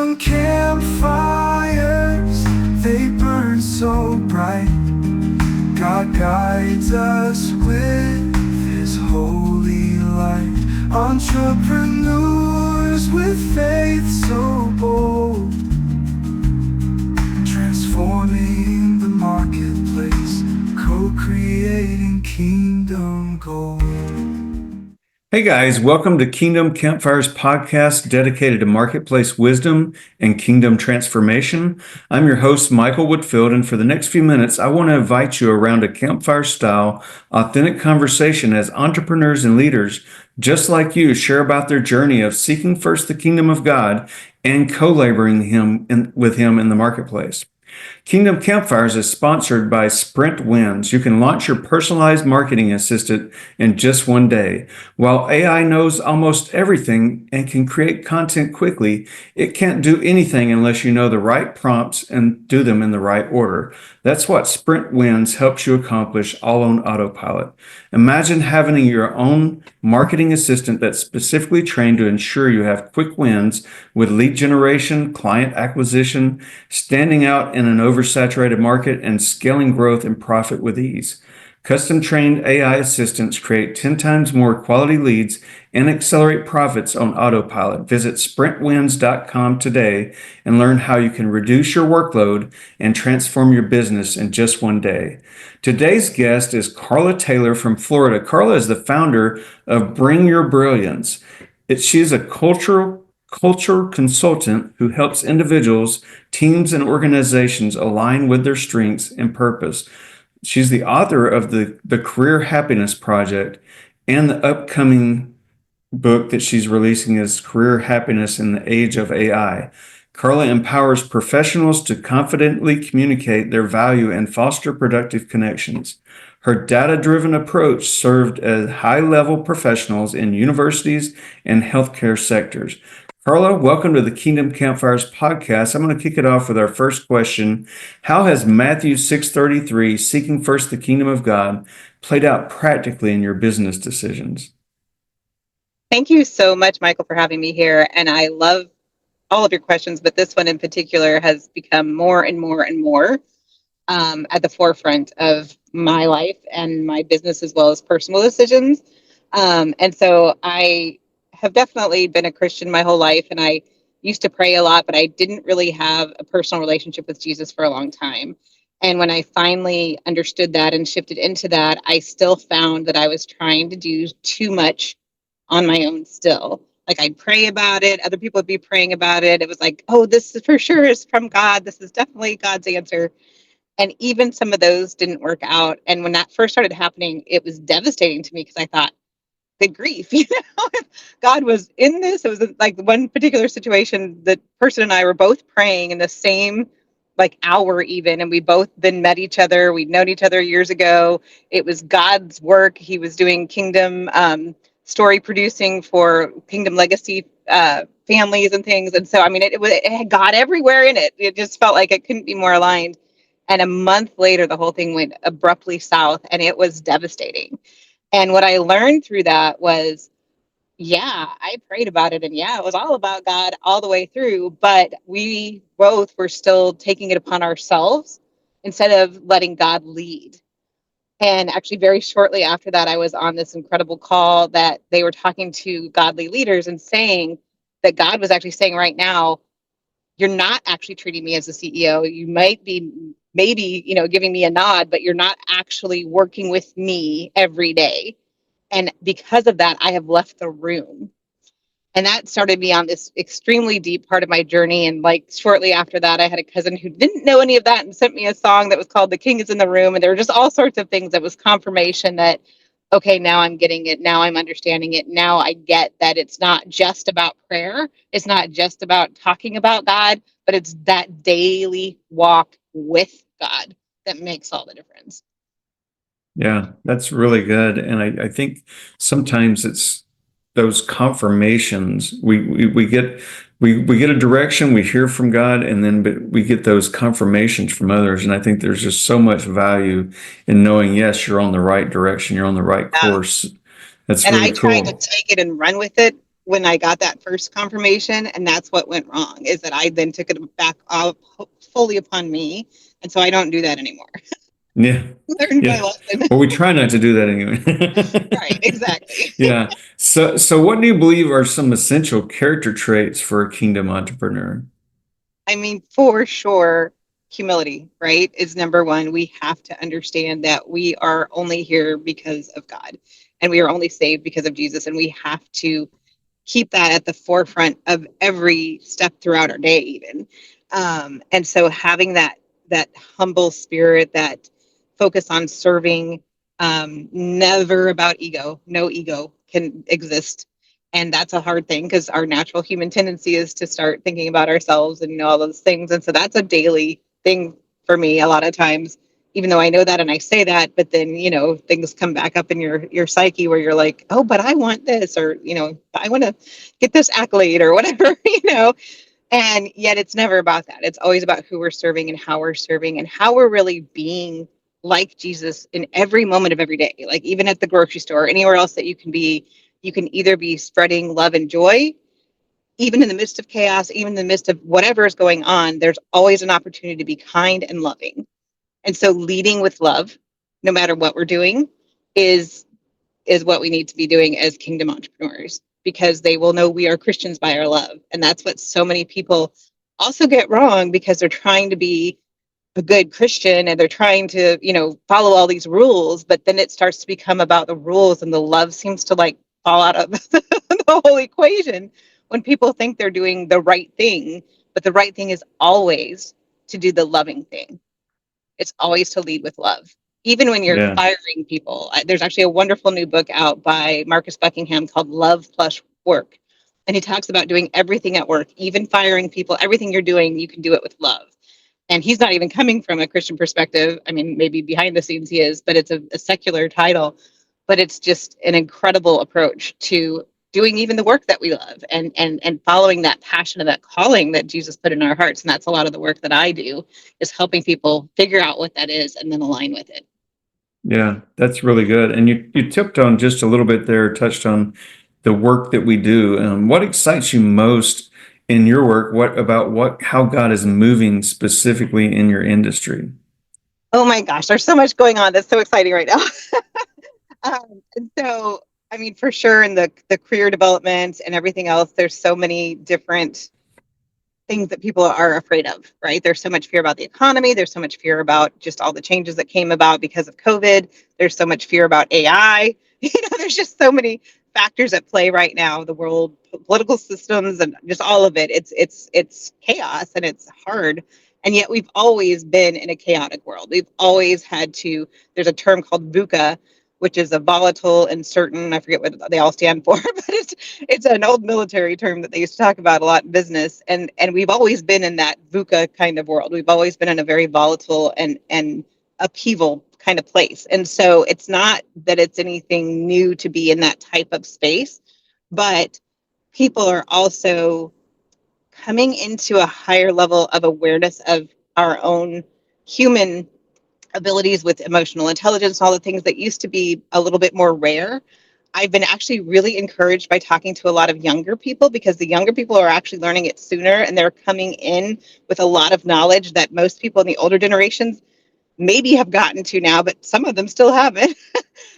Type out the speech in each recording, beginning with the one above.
Kingdom campfires, they burn so bright. God guides us with His holy light. Entrepreneurs with faith so bold, transforming the marketplace, co-creating kingdom gold. Hey guys, welcome to Kingdom Campfires podcast dedicated to marketplace wisdom and kingdom transformation. I'm your host, Michael Whitfield, and for the next few minutes, I want to invite you around a campfire style, authentic conversation as entrepreneurs and leaders just like you share about their journey of seeking first the kingdom of God and co-laboring with Him in the marketplace. Kingdom Campfires is sponsored by Sprint Wins. You can launch your personalized marketing assistant in just one day. While AI knows almost everything and can create content quickly, it can't do anything unless you know the right prompts and do them in the right order. That's what Sprint Wins helps you accomplish all on autopilot. Imagine having your own marketing assistant that's specifically trained to ensure you have quick wins with lead generation, client acquisition, standing out in an oversaturated market, and scaling growth and profit with ease. Custom trained AI assistants create 10 times more quality leads and accelerate profits on autopilot. Visit sprintwins.com today and learn how you can reduce your workload and transform your business in just one day. Today's guest is Carla Taylor from Florida. Carla is the founder of Bring Your Brilliance. She's a culture consultant who helps individuals, teams, and organizations align with their strengths and purpose. She's the author of the Career Happiness Project, and the upcoming book that she's releasing is Career Happiness in the Age of AI. Carla empowers professionals to confidently communicate their value and foster productive connections. Her data-driven approach served as high-level professionals in universities and healthcare sectors. Carla, welcome to the Kingdom Campfires podcast. I'm going to kick it off with our first question. How has Matthew 6:33, seeking first the kingdom of God, played out practically in your business decisions? Thank you so much, Michael, for having me here. And I love all of your questions, but this one in particular has become more and more and more at the forefront of my life and my business as well as personal decisions. And so I have definitely been a Christian my whole life, and I used to pray a lot, but I didn't really have a personal relationship with Jesus for a long time. And when I finally understood that and shifted into that, I still found that I was trying to do too much on my own still. Like, I'd pray about it, other people would be praying about it. It was like, oh, this is for sure is from God. This is definitely God's answer. And even some of those didn't work out. And when that first started happening, it was devastating to me because I thought, the grief, God was in this. It was like one particular situation, the person and I were both praying in the same hour even, and we both then met each other. We'd known each other years ago. It was God's work. He was doing kingdom story producing for Kingdom Legacy families and things. And so, I mean, it had God everywhere in it. It just felt like it couldn't be more aligned. And a month later, the whole thing went abruptly south, and it was devastating. And what I learned through that was, yeah, I prayed about it, and yeah, it was all about God all the way through, but we both were still taking it upon ourselves instead of letting God lead. And actually, very shortly after that, I was on this incredible call that they were talking to godly leaders and saying that God was actually saying right now, you're not actually treating me as a CEO. You might be maybe, giving me a nod, but you're not actually working with me every day. And because of that, I have left the room. And that started me on this extremely deep part of my journey. And shortly after that, I had a cousin who didn't know any of that and sent me a song that was called The King is in the Room. And there were just all sorts of things that was confirmation that, okay, now I'm getting it. Now I'm understanding it. Now I get that it's not just about prayer. It's not just about talking about God, but it's that daily walk with God that makes all the difference. Yeah, that's really good. And I think sometimes it's those confirmations. We get a direction, we hear from God, and then we get those confirmations from others. And I think there's just so much value in knowing, yes, you're on the right direction, you're on the right course. That's and really I tried cool. to take it and run with it when I got that first confirmation, and that's what went wrong, is that I then took it back off fully upon me, and so I don't do that anymore. Yeah. Learned my Yeah. lesson. Well, we try not to do that Right, anyway. exactly. Yeah. So what do you believe are some essential character traits for a kingdom entrepreneur? I mean, for sure, humility, right, is number one. We have to understand that we are only here because of God, and we are only saved because of Jesus, and we have to keep that at the forefront of every step throughout our day, even. And so having that humble spirit, that focus on serving, never about ego. No ego can exist, and that's a hard thing because our natural human tendency is to start thinking about ourselves and all those things. And so that's a daily thing for me a lot of times, even though I know that and I say that, but then, things come back up in your psyche where you're like, oh, but I want this, or, I want to get this accolade or whatever, and yet it's never about that. It's always about who we're serving and how we're really being like Jesus in every moment of every day. Like even at the grocery store, or anywhere else that you can be, you can either be spreading love and joy, even in the midst of chaos, even in the midst of whatever is going on, there's always an opportunity to be kind and loving. And so leading with love, no matter what we're doing, is is what we need to be doing as kingdom entrepreneurs, because they will know we are Christians by our love. And that's what so many people also get wrong, because they're trying to be a good Christian and they're trying to, follow all these rules, but then it starts to become about the rules and the love seems to like fall out of the whole equation when people think they're doing the right thing. But the right thing is always to do the loving thing. It's always to lead with love. Even when you're Yeah. firing people, there's actually a wonderful new book out by Marcus Buckingham called Love Plus Work. And he talks about doing everything at work, even firing people, everything you're doing, you can do it with love. And he's not even coming from a Christian perspective. I mean, maybe behind the scenes he is, but it's a secular title. But it's just an incredible approach to doing even the work that we love, and following that passion and that calling that Jesus put in our hearts. And that's a lot of the work that I do, is helping people figure out what that is and then align with it. Yeah, that's really good. And you tipped on just a little bit there, touched on the work that we do. What excites you most in your work? How God is moving specifically in your industry? Oh my gosh, there's so much going on that's so exciting right now. And so, I mean, for sure, in the career development and everything else, there's so many different things that people are afraid of, right? There's so much fear about the economy. There's so much fear about just all the changes that came about because of COVID. There's so much fear about AI. There's just so many factors at play right now. The world political systems and just all of it. It's chaos and it's hard. And yet we've always been in a chaotic world. We've always had to. There's a term called VUCA, which is a volatile and certain. I forget what they all stand for, but it's an old military term that they used to talk about a lot in business. And we've always been in that VUCA kind of world. We've always been in a very volatile and upheaval kind of place. And so it's not that it's anything new to be in that type of space, but people are also coming into a higher level of awareness of our own human abilities with emotional intelligence, all the things that used to be a little bit more rare. I've been actually really encouraged by talking to a lot of younger people, because the younger people are actually learning it sooner, and they're coming in with a lot of knowledge that most people in the older generations maybe have gotten to now, but some of them still haven't.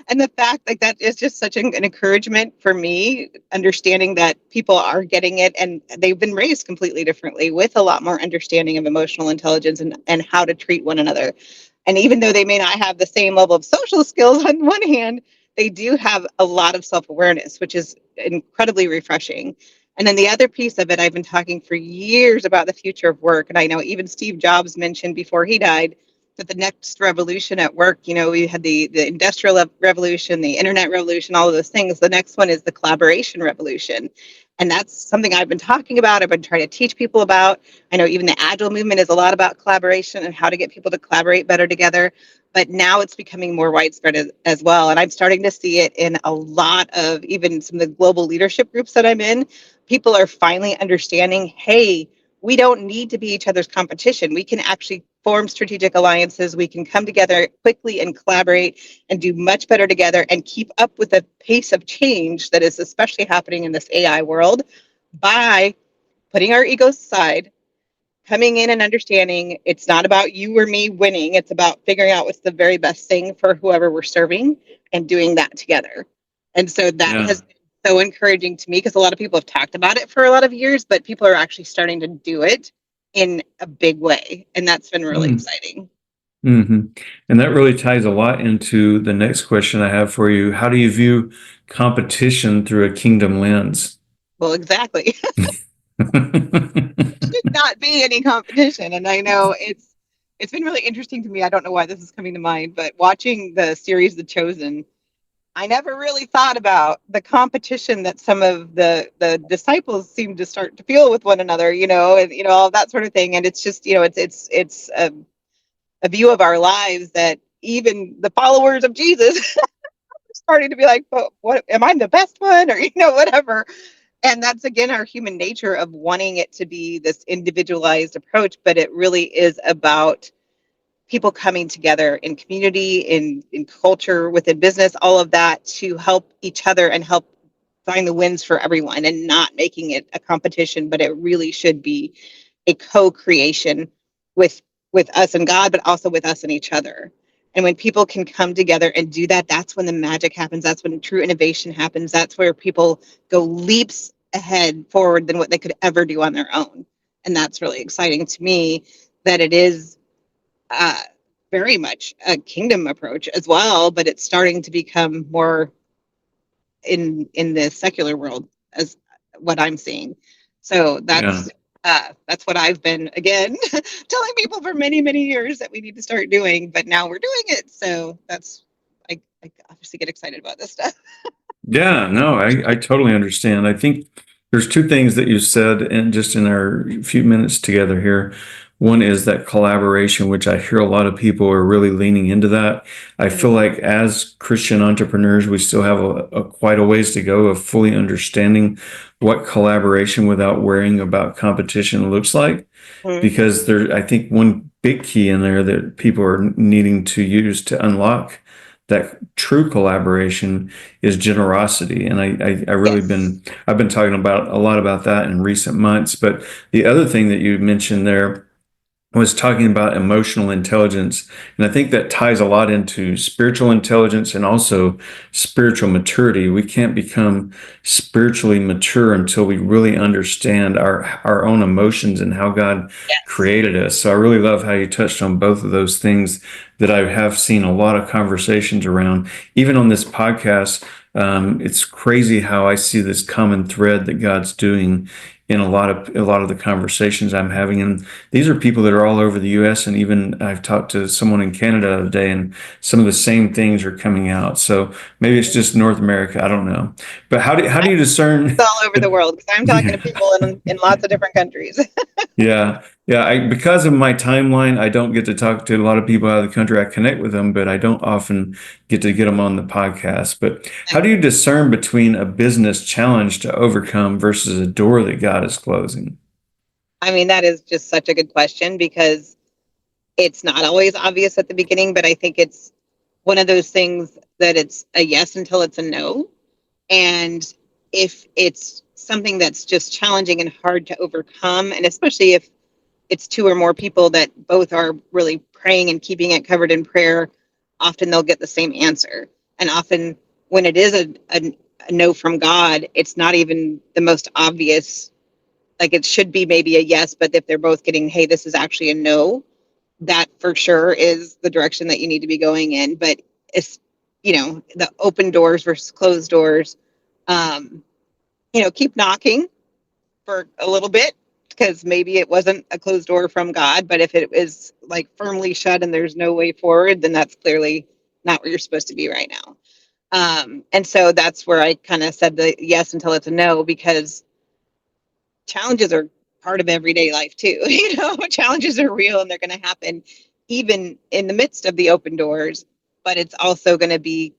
And the fact like that is just such an encouragement for me, understanding that people are getting it and they've been raised completely differently with a lot more understanding of emotional intelligence and how to treat one another. And even though they may not have the same level of social skills on one hand, they do have a lot of self-awareness, which is incredibly refreshing. And then the other piece of it, I've been talking for years about the future of work. And I know even Steve Jobs mentioned before he died that the next revolution at work, we had the industrial revolution, the internet revolution, all of those things. The next one is the collaboration revolution. And that's something I've been talking about. I've been trying to teach people about. I know even the Agile movement is a lot about collaboration and how to get people to collaborate better together. But now it's becoming more widespread as well. And I'm starting to see it in a lot of even some of the global leadership groups that I'm in. People are finally understanding, hey, we don't need to be each other's competition. We can actually form strategic alliances. We can come together quickly and collaborate and do much better together and keep up with the pace of change that is especially happening in this AI world by putting our egos aside, coming in and understanding it's not about you or me winning. It's about figuring out what's the very best thing for whoever we're serving and doing that together. And so that Yeah. has been so encouraging to me because a lot of people have talked about it for a lot of years, but people are actually starting to do it in a big way. And that's been really exciting. Mm-hmm. And that really ties a lot into the next question I have for you. How do you view competition through a kingdom lens? Well, exactly. Should not be any competition. And I know it's been really interesting to me. I don't know why this is coming to mind, but watching the series The Chosen, I never really thought about the competition that some of the disciples seem to start to feel with one another, and all that sort of thing. And it's just, it's a view of our lives that even the followers of Jesus are starting to be like, "But what am I the best one?" or whatever. And that's again our human nature of wanting it to be this individualized approach, but it really is about people coming together in community, in culture, within business, all of that to help each other and help find the wins for everyone and not making it a competition, but it really should be a co-creation with us and God, but also with us and each other. And when people can come together and do that, that's when the magic happens. That's when true innovation happens. That's where people go leaps ahead forward than what they could ever do on their own. And that's really exciting to me that it is uh, very much a kingdom approach as well, but it's starting to become more in the secular world as what I'm seeing. So Yeah. that's what I've been again telling people for many many years that we need to start doing, but now we're doing it. So that's I obviously get excited about this stuff. Yeah, no, I totally understand. I think there's two things that you said and just in our few minutes together here. One is that collaboration, which I hear a lot of people are really leaning into that. I feel like as Christian entrepreneurs, we still have a quite a ways to go of fully understanding what collaboration without worrying about competition looks like. Mm-hmm. Because there, I think one big key in there that people are needing to use to unlock that true collaboration is generosity. And I really Yes. I've been talking about a lot about that in recent months. But the other thing that you mentioned there was talking about emotional intelligence. And I think that ties a lot into spiritual intelligence and also spiritual maturity. We can't become spiritually mature until we really understand our own emotions and how God Yes. created us. So I really love how you touched on both of those things that I have seen a lot of conversations around. Even on this podcast, it's crazy how I see this common thread that God's doing in a lot of the conversations I'm having. And these are people that are all over the US, and even I've talked to someone in Canada the other day, and some of the same things are coming out. So maybe it's just North America, I don't know. But how do you discern? It's all over the world because I'm talking to Yeah. people in lots of different countries. Yeah. Yeah. Because of my timeline, I don't get to talk to a lot of people out of the country. I connect with them, but I don't often get to get them on the podcast. But how do you discern between a business challenge to overcome versus a door that God is closing? I mean, that is just such a good question because it's not always obvious at the beginning, but I think it's one of those things that it's a yes until it's a no. And if it's something that's just challenging and hard to overcome, and especially if it's two or more people that both are really praying and keeping it covered in prayer, often they'll get the same answer. And often when it is a no from God, it's not even the most obvious. Like it should be maybe a yes, but if they're both getting, hey, this is actually a no, that for sure is the direction that you need to be going in. But it's, the open doors versus closed doors. Um, keep knocking for a little bit because maybe it wasn't a closed door from God, but if it is like firmly shut and there's no way forward, then that's clearly not where you're supposed to be right now. And so that's where I kind of said the yes until it's a no because challenges are part of everyday life too. Challenges are real and they're going to happen even in the midst of the open doors, but it's also going to be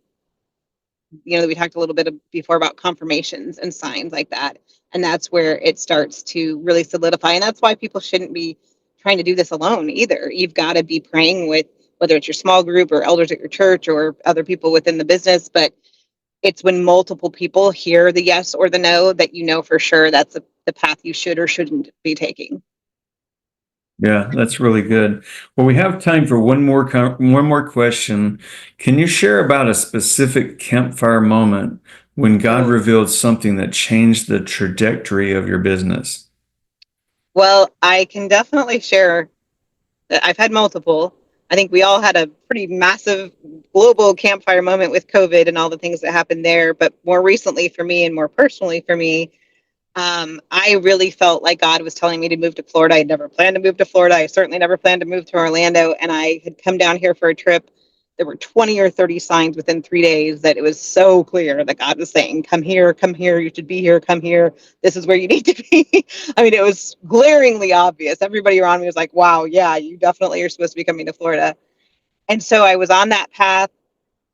we talked a little bit before about confirmations and signs like that. And that's where it starts to really solidify. And that's why people shouldn't be trying to do this alone either. You've got to be praying with, whether it's your small group or elders at your church or other people within the business. But it's when multiple people hear the yes or the no that you know for sure that's the path you should or shouldn't be taking. Yeah, that's really good. Well, we have time for one more question. Can you share about a specific campfire moment when God revealed something that changed the trajectory of your business? Well, I can definitely share that I've had multiple. I think we all had a pretty massive global campfire moment with COVID and all the things that happened there. But more recently for me and more personally for me, I really felt like God was telling me to move to Florida. I had never planned to move to Florida. I certainly never planned to move to Orlando. And I had come down here for a trip. There were 20 or 30 signs within 3 days that it was so clear that God was saying, come here, you should be here, come here. This is where you need to be. I mean, it was glaringly obvious. Everybody around me was like, wow, yeah, you definitely are supposed to be coming to Florida. And so I was on that path.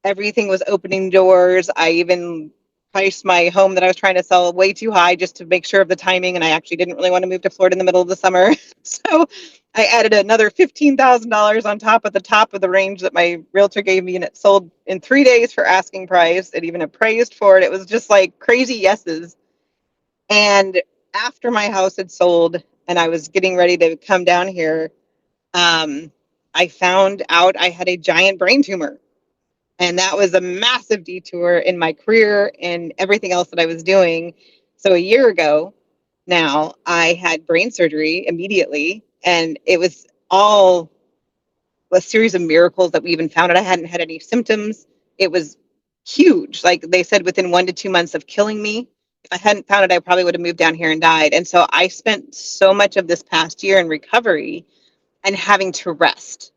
Everything was opening doors. I even priced my home that I was trying to sell way too high just to make sure of the timing. And I actually didn't really want to move to Florida in the middle of the summer. So I added another $15,000 on top of the range that my realtor gave me. And it sold in 3 days for asking price. It even appraised for it. It was just like crazy yeses. And after my house had sold and I was getting ready to come down here, I found out I had a giant brain tumor. And that was a massive detour in my career and everything else that I was doing. So a year ago now, I had brain surgery immediately. And it was all a series of miracles that we even found out I hadn't had any symptoms. It was huge. Like they said, within 1 to 2 months of killing me. If I hadn't found it, I probably would have moved down here and died. And so I spent so much of this past year in recovery and having to rest.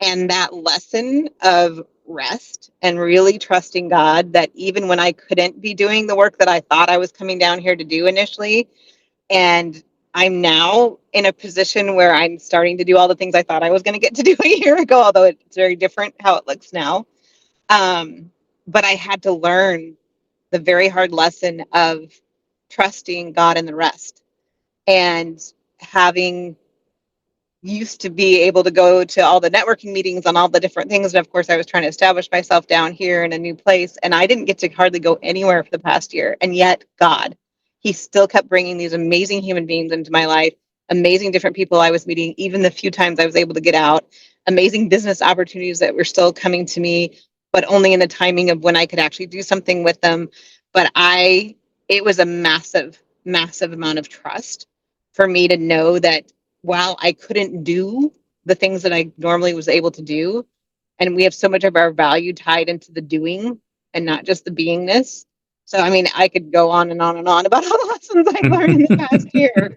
And that lesson of rest and really trusting God that even when I couldn't be doing the work that I thought I was coming down here to do initially, and I'm now in a position where I'm starting to do all the things I thought I was going to get to do a year ago, although it's very different how it looks now. But I had to learn the very hard lesson of trusting God in the rest and having used to be able to go to all the networking meetings on all the different things. And of course, I was trying to establish myself down here in a new place. And I didn't get to hardly go anywhere for the past year. And yet, God, He still kept bringing these amazing human beings into my life, amazing different people I was meeting, even the few times I was able to get out, amazing business opportunities that were still coming to me, but only in the timing of when I could actually do something with them. But it was a massive, massive amount of trust for me to know that while I couldn't do the things that I normally was able to do, and we have so much of our value tied into the doing and not just the beingness. So, I mean, I could go on and on and on about all the lessons I've learned in the past year.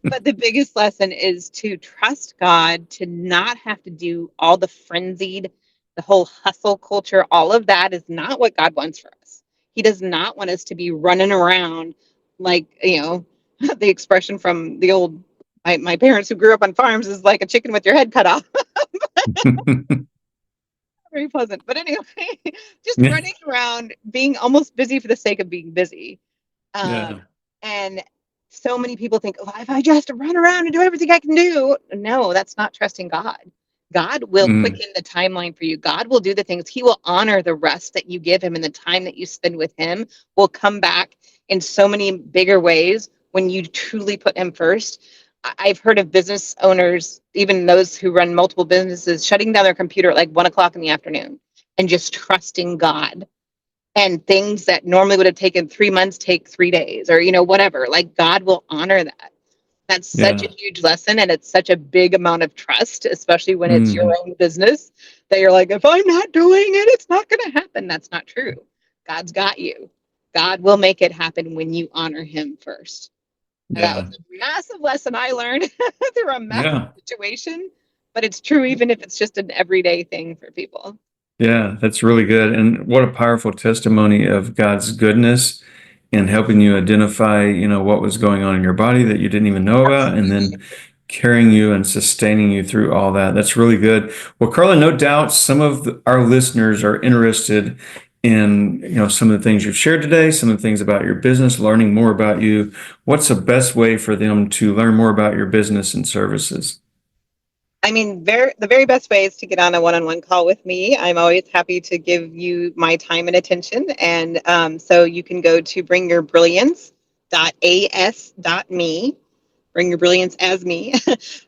But the biggest lesson is to trust God, to not have to do all the frenzied, the whole hustle culture. All of that is not what God wants for us. He does not want us to be running around like, the expression from the old, my parents who grew up on farms is like a chicken with your head cut off. Very pleasant. But anyway, just Yeah. running around, being almost busy for the sake of being busy. Yeah. And so many people think, oh, if I just run around and do everything I can do. No, that's not trusting God. God will Mm. quicken the timeline for you. God will do the things. He will honor the rest that you give him, and the time that you spend with him will come back in so many bigger ways when you truly put him first. I've heard of business owners, even those who run multiple businesses, shutting down their computer at like 1 o'clock in the afternoon and just trusting God, and things that normally would have taken 3 months take 3 days, or whatever. Like God will honor that. That's such a Yeah. huge lesson, and it's such a big amount of trust, especially when it's your Mm. own business, that you're like, if I'm not doing it, it's not going to happen. That's not true. God's got you. God will make it happen when you honor him first. And that was Yeah. a massive lesson I learned through a massive Yeah. situation, but it's true even if it's just an everyday thing for people. Yeah. That's really good. And what a powerful testimony of God's goodness in helping you identify, what was going on in your body that you didn't even know about, and then carrying you and sustaining you through all that. That's really good. Well, Carla, no doubt some of our listeners are interested in some of the things you've shared today, some of the things about your business, learning more about you, what's the best way for them to learn more about your business and services? I mean, the very best way is to get on a one-on-one call with me. I'm always happy to give you my time and attention. And so you can go to bringyourbrilliance.as.me, Bring Your Brilliance as me.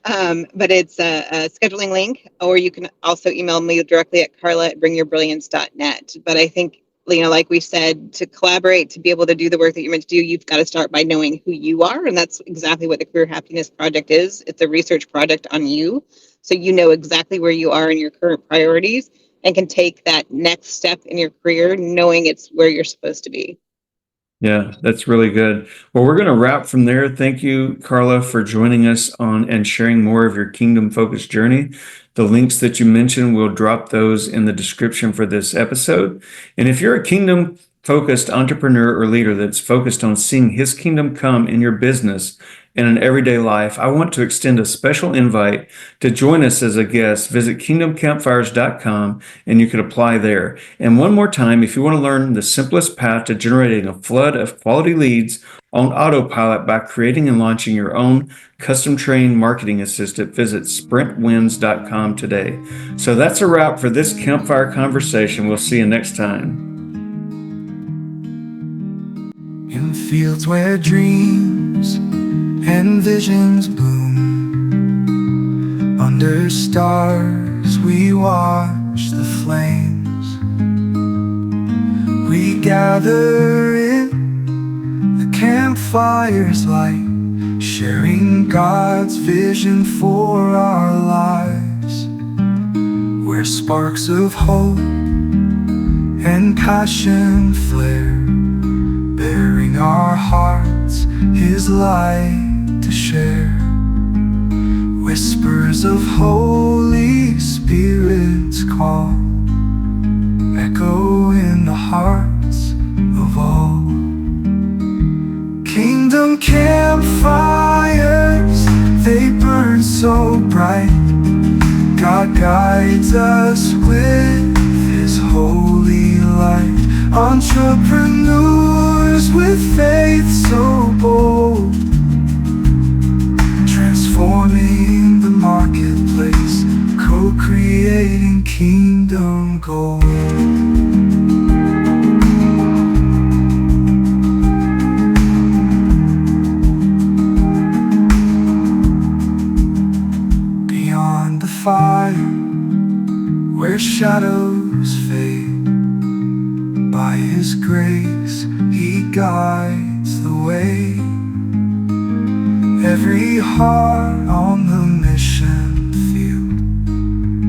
But it's a scheduling link, or you can also email me directly at carla@bringyourbrilliance.net. But I think, like we said, to collaborate, to be able to do the work that you're meant to do, you've got to start by knowing who you are. And that's exactly what the Career Happiness Project is. It's a research project on you. So you know exactly where you are in your current priorities and can take that next step in your career knowing it's where you're supposed to be. Yeah, that's really good. Well, we're going to wrap from there. Thank you, Carla, for joining us on and sharing more of your kingdom focused journey. The links that you mentioned, we'll drop those in the description for this episode. And if you're a kingdom focused entrepreneur or leader that's focused on seeing his kingdom come in your business and in everyday life, I want to extend a special invite to join us as a guest. Visit kingdomcampfires.com and you can apply there. And one more time, if you want to learn the simplest path to generating a flood of quality leads on autopilot by creating and launching your own custom trained marketing assistant, visit sprintwins.com today. So that's a wrap for this campfire conversation. We'll see you next time. In fields where dreams and visions bloom, under stars we watch the flames. We gather in the campfire's light, sharing God's vision for our lives, where sparks of hope and passion flare, bearing our hearts His light to share. Whispers of Holy Spirit's call echo in the hearts of all. Kingdom campfires, they burn so bright. God guides us with His holy light. Entrepreneurs with faith so bold, transforming the marketplace, co-creating kingdom gold. Beyond the fire, where shadows fade, by His grace He guides the way. Every heart on the mission field,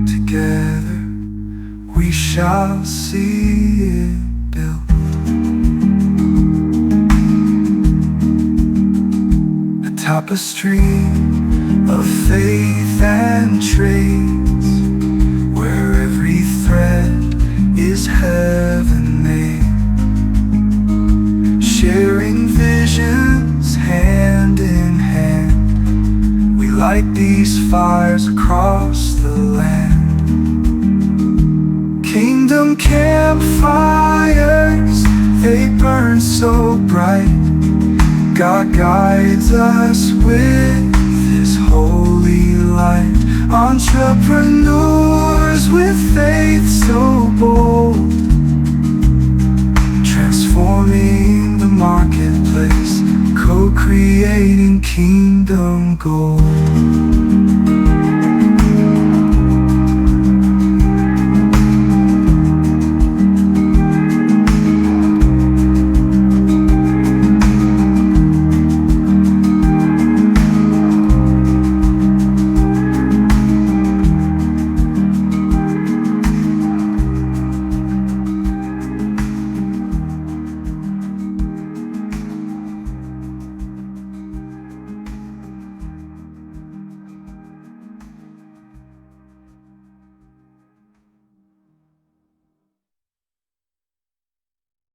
together we shall see it built. A tapestry of faith and traits, where every thread is heaven made, sharing visions hand in hand. We light these fires across the land. Kingdom campfires, they burn so bright. God guides us with